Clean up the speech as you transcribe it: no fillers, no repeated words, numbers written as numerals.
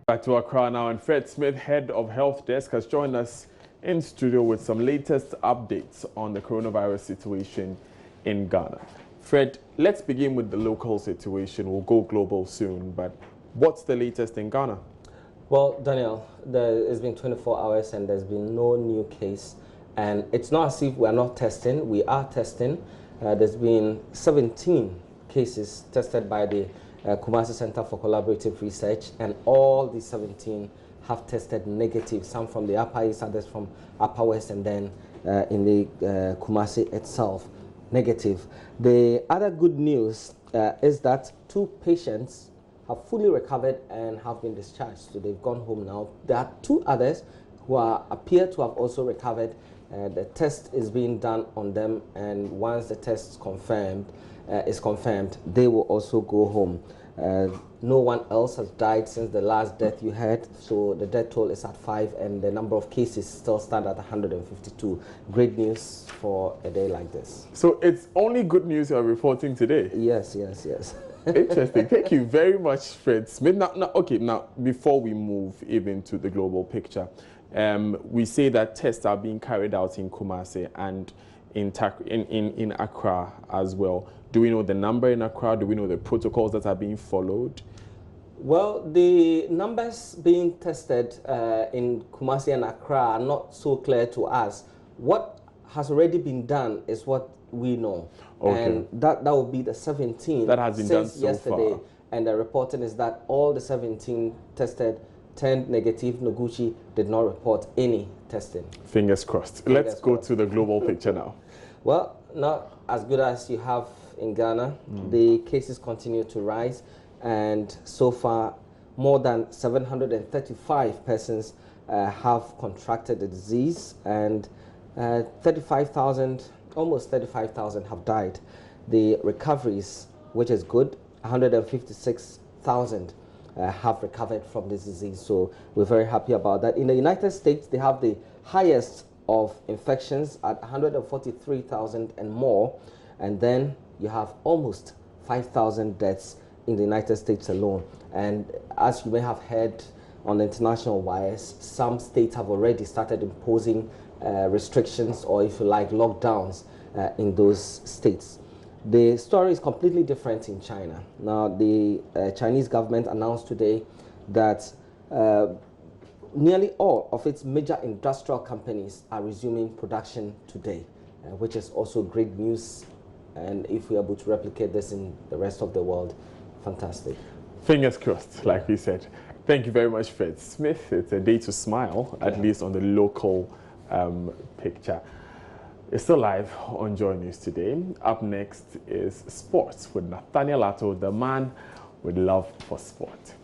Back to Accra now, and Fred Smith, head of Health Desk, has joined us in studio with some latest updates on the coronavirus situation in Ghana. Fred, let's begin with the local situation. We'll go global soon, but what's the latest in Ghana? Well, Daniel, it's been 24 hours and there's been no new case. And it's not as if we're not testing. We are testing. There's been 17 cases tested by the Kumasi Center for Collaborative Research, and all the 17 have tested negative, some from the Upper East, others from Upper West, and then in the Kumasi itself, negative. The other good news is that 2 patients have fully recovered and have been discharged, so they've gone home now. There are 2 others who appear to have also recovered. The test is being done on them, and once the test is confirmed, they will also go home. No one else has died since the last death you had, so the death toll is at 5, and the number of cases still stand at 152. Great news for a day like this. So it's only good news you're reporting today? Yes, yes, yes. Interesting. Thank you very much, Fred Smith. Now, before we move even to the global picture, we say that tests are being carried out in Kumasi and in Accra as well. Do we know the number in Accra? Do we know the protocols that are being followed? Well, the numbers being tested in Kumasi and Accra are not so clear to us. What has already been done is what we know. Okay. And that will be the 17 that has been done so yesterday. far. And the reporting is that all the 17 tested turned negative. Noguchi did not report any testing. Fingers crossed. Let's go to the global picture now. Well, not as good as you have in Ghana. The cases continue to rise, and so far more than 735 persons have contracted the disease, and 35,000, almost 35,000 have died. The recoveries, which is good, 156,000 have recovered from this disease, so we're very happy about that. In the United States, they have the highest of infections at 143,000 and more, and then you have almost 5,000 deaths in the United States alone. And as you may have heard on the international wires, some states have already started imposing restrictions, or if you like, lockdowns in those states. The story is completely different in China. Now, the Chinese government announced today that nearly all of its major industrial companies are resuming production today, which is also great news. And if we're able to replicate this in the rest of the world, fantastic. Fingers crossed, like we said. Thank you very much, Fred Smith. It's a day to smile, at least on the local picture. It's still live on JoyNews today. Up next is sports with Nathaniel Atto, the man with love for sport.